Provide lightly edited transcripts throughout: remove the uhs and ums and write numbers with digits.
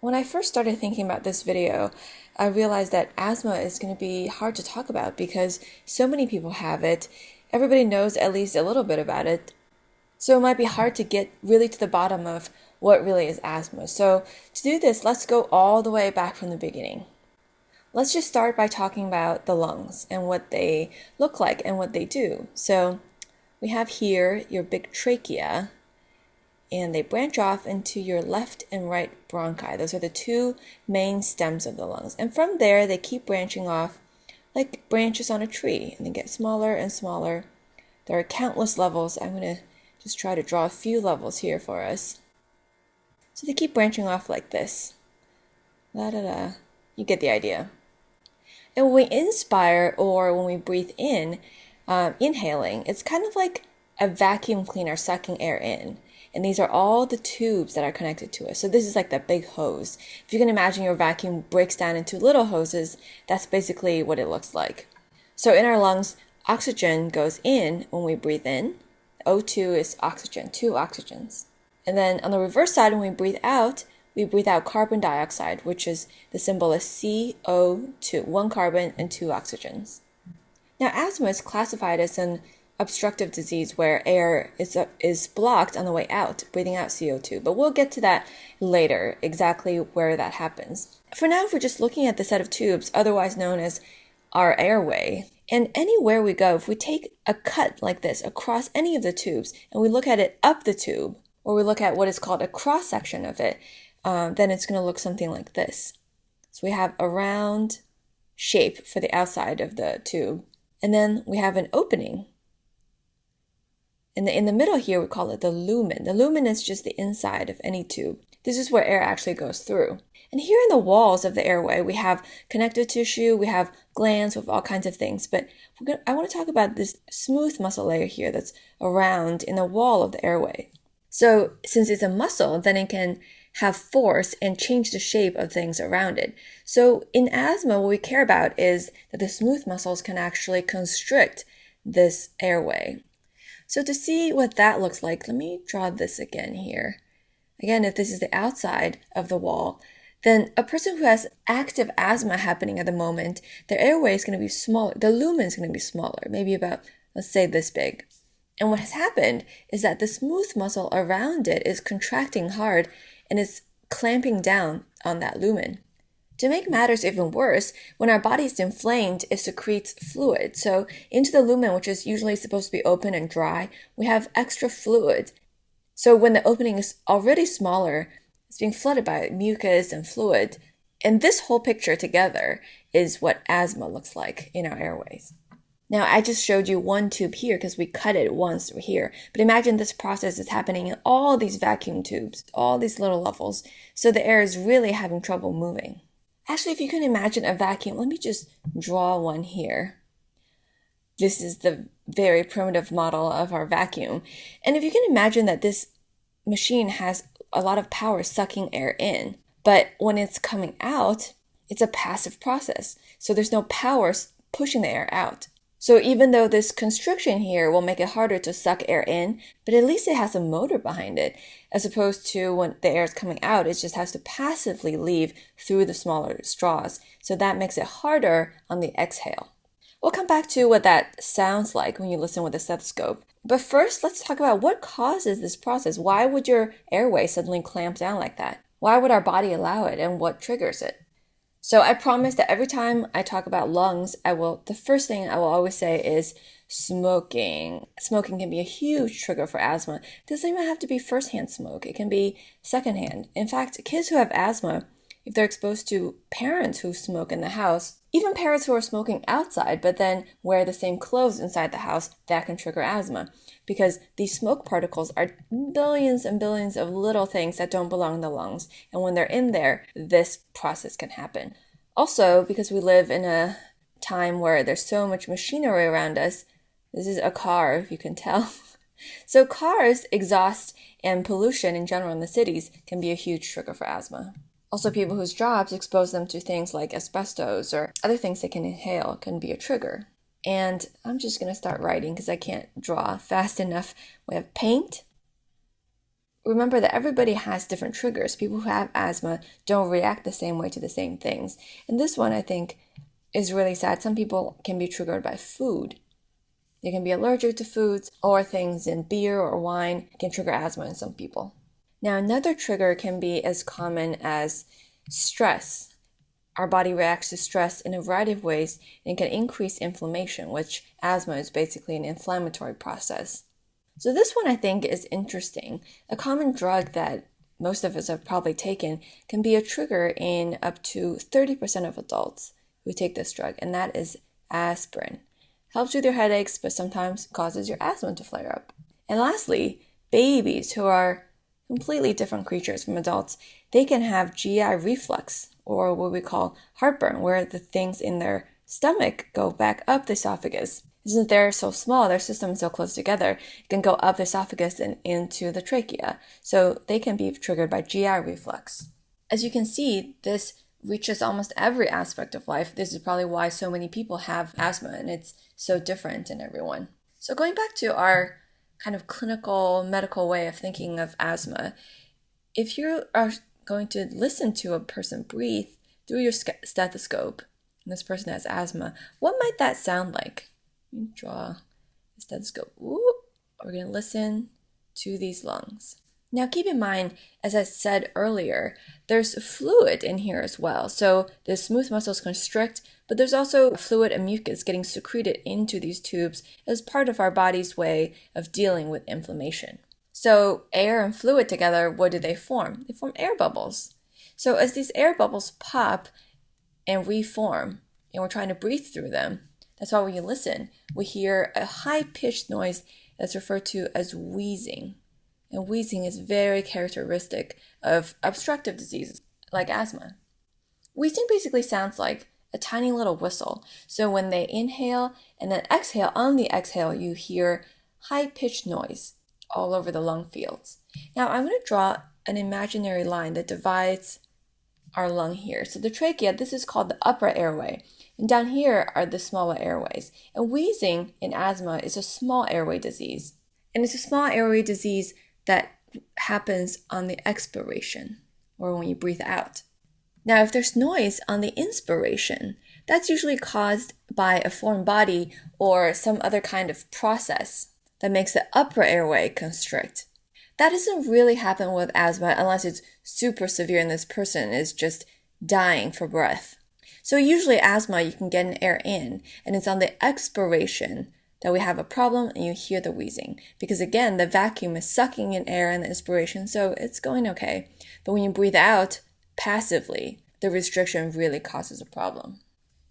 When I first started thinking about this video, I realized that asthma is going to be hard to talk about because so many people have it. Everybody knows at least a little bit about it. So it might be hard to get really to the bottom of what really is asthma. So to do this, let's go all the way back from the beginning. Let's just start by talking about the lungs and what they look like and what they do. So we have here your big trachea, and they branch off into your left and right bronchi. Those are the two main stems of the lungs. And from there, they keep branching off like branches on a tree, and they get smaller and smaller. There are countless levels. I'm going to just try to draw a few levels here for us. So they keep branching off like this. La da da. You get the idea. And when we inspire or when we breathe in, inhaling, it's kind of like a vacuum cleaner sucking air in. And these are all the tubes that are connected to us. So this is like the big hose. If you can imagine your vacuum breaks down into little hoses, that's basically what it looks like. So in our lungs, oxygen goes in when we breathe in. O2 is oxygen, 2 oxygens. And then on the reverse side, when we breathe out carbon dioxide, which is the symbol is CO2, 1 carbon and 2 oxygens. Now, asthma is classified as an obstructive disease where air is blocked on the way out, breathing out CO2. But we'll get to that later, exactly where that happens. For now, if we're just looking at the set of tubes, otherwise known as our airway, and anywhere we go, if we take a cut like this across any of the tubes and we look at it up the tube, or we look at what is called a cross-section of it, then it's going to look something like this. So we have a round shape for the outside of the tube, and then we have an opening. In the middle here, we call it the lumen. The lumen is just the inside of any tube. This is where air actually goes through. And here in the walls of the airway, we have connective tissue, we have glands with all kinds of things. But I want to talk about this smooth muscle layer here that's around in the wall of the airway. So since it's a muscle, then it can have force and change the shape of things around it. So in asthma, what we care about is that the smooth muscles can actually constrict this airway. So to see what that looks like, let me draw this again here. Again, if this is the outside of the wall, then a person who has active asthma happening at the moment, their airway is going to be smaller. The lumen is going to be smaller, maybe about, let's say, this big. And what has happened is that the smooth muscle around it is contracting hard and is clamping down on that lumen. To make matters even worse, when our body is inflamed, it secretes fluid. So into the lumen, which is usually supposed to be open and dry, we have extra fluid. So when the opening is already smaller, it's being flooded by mucus and fluid. And this whole picture together is what asthma looks like in our airways. Now, I just showed you one tube here because we cut it once here. But imagine this process is happening in all these vacuum tubes, all these little levels. So the air is really having trouble moving. Actually, if you can imagine a vacuum, let me just draw one here. This is the very primitive model of our vacuum. And if you can imagine that this machine has a lot of power sucking air in, but when it's coming out, it's a passive process. So there's no power pushing the air out. So even though this constriction here will make it harder to suck air in, but at least it has a motor behind it, as opposed to when the air is coming out, it just has to passively leave through the smaller straws. So that makes it harder on the exhale. We'll come back to what that sounds like when you listen with a stethoscope. But first, let's talk about what causes this process. Why would your airway suddenly clamp down like that? Why would our body allow it, and what triggers it? So I promise that every time I talk about lungs, the first thing I will always say is smoking. Smoking can be a huge trigger for asthma. It doesn't even have to be firsthand smoke. It can be secondhand. In fact, kids who have asthma, if they're exposed to parents who smoke in the house, even parents who are smoking outside but then wear the same clothes inside the house, that can trigger asthma. Because these smoke particles are billions and billions of little things that don't belong in the lungs. And when they're in there, this process can happen. Also, because we live in a time where there's so much machinery around us, this is a car, if you can tell. So cars, exhaust, and pollution in general in the cities can be a huge trigger for asthma. Also, people whose jobs expose them to things like asbestos or other things they can inhale can be a trigger. And I'm just going to start writing because I can't draw fast enough. We have paint, remember that everybody has different triggers. People who have asthma don't react the same way to the same things. And this one, I think, is really sad. Some people can be triggered by food. They can be allergic to foods, or things in beer or wine can trigger asthma in some people. Now, another trigger can be as common as stress. Our body reacts to stress in a variety of ways and can increase inflammation, which asthma is basically an inflammatory process. So this one I think is interesting. A common drug that most of us have probably taken can be a trigger in up to 30% of adults who take this drug, and that is aspirin. Helps with your headaches, but sometimes causes your asthma to flare up. And lastly, babies, who are completely different creatures from adults, they can have GI reflux, or what we call heartburn, where the things in their stomach go back up the esophagus. Since they're so small, their system is so close together, it can go up the esophagus and into the trachea. So they can be triggered by GI reflux. As you can see, this reaches almost every aspect of life. This is probably why so many people have asthma, and it's so different in everyone. So going back to our kind of clinical medical way of thinking of asthma, if you are going to listen to a person breathe through your stethoscope, and this person has asthma, what might that sound like? Let me draw the stethoscope. Ooh, we're going to listen to these lungs. Now keep in mind, as I said earlier, there's fluid in here as well. So the smooth muscles constrict, but there's also fluid and mucus getting secreted into these tubes as part of our body's way of dealing with inflammation. So air and fluid together, what do they form? They form air bubbles. So as these air bubbles pop and reform, and we're trying to breathe through them, that's why when you listen, we hear a high-pitched noise that's referred to as wheezing. And wheezing is very characteristic of obstructive diseases like asthma. Wheezing basically sounds like a tiny little whistle. So when they inhale and then exhale, on the exhale, you hear high-pitched noise all over the lung fields. Now I'm going to draw an imaginary line that divides our lung here. So the trachea, this is called the upper airway. And down here are the smaller airways. And wheezing in asthma is a small airway disease. And it's a small airway disease that happens on the expiration, or when you breathe out. Now, if there's noise on the inspiration, that's usually caused by a foreign body or some other kind of process that makes the upper airway constrict. That doesn't really happen with asthma unless it's super severe and this person is just dying for breath. So usually asthma, you can get an air in, and it's on the expiration that we have a problem and you hear the wheezing. Because again, the vacuum is sucking in air in the inspiration, so it's going okay. But when you breathe out passively, the restriction really causes a problem.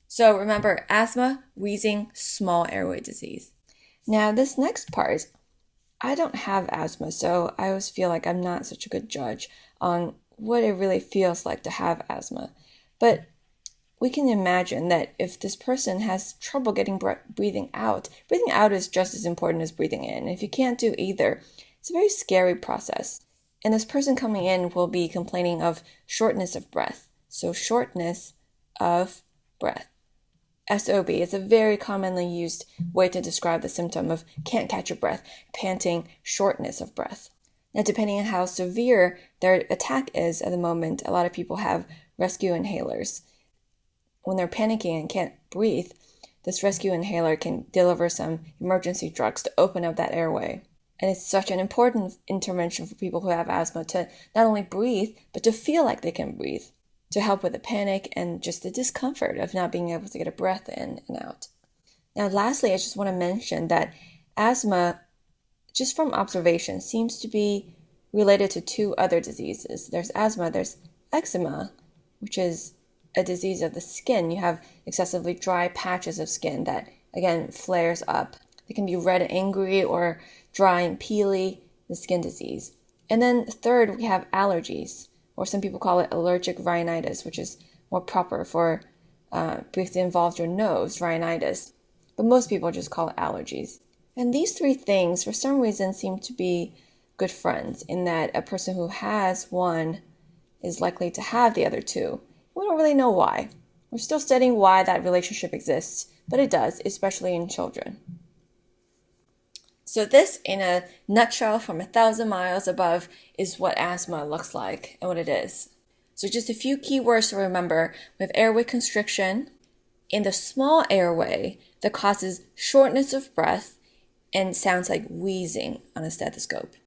So remember, asthma, wheezing, small airway disease. Now this next part, I don't have asthma, so I always feel like I'm not such a good judge on what it really feels like to have asthma. But we can imagine that if this person has trouble getting breathing out is just as important as breathing in. If you can't do either, it's a very scary process. And this person coming in will be complaining of shortness of breath. So shortness of breath. SOB is a very commonly used way to describe the symptom of can't catch your breath, panting, shortness of breath. Now, depending on how severe their attack is at the moment, a lot of people have rescue inhalers. When they're panicking and can't breathe, this rescue inhaler can deliver some emergency drugs to open up that airway. And it's such an important intervention for people who have asthma to not only breathe, but to feel like they can breathe, to help with the panic and just the discomfort of not being able to get a breath in and out. Now, lastly, I just want to mention that asthma, just from observation, seems to be related to two other diseases. There's asthma, there's eczema, which is a disease of the skin. You have excessively dry patches of skin that, again, flares up. They can be red and angry or dry and peely, the skin disease. And then third, we have allergies, or some people call it allergic rhinitis, which is more proper for because it involves your nose, rhinitis. But most people just call it allergies. And these three things, for some reason, seem to be good friends in that a person who has one is likely to have the other two. We don't really know why. We're still studying why that relationship exists, but it does, especially in children. So this, in a nutshell, from 1,000 miles above, is what asthma looks like and what it is. So just a few key words to remember. We have airway constriction in the small airway that causes shortness of breath and sounds like wheezing on a stethoscope.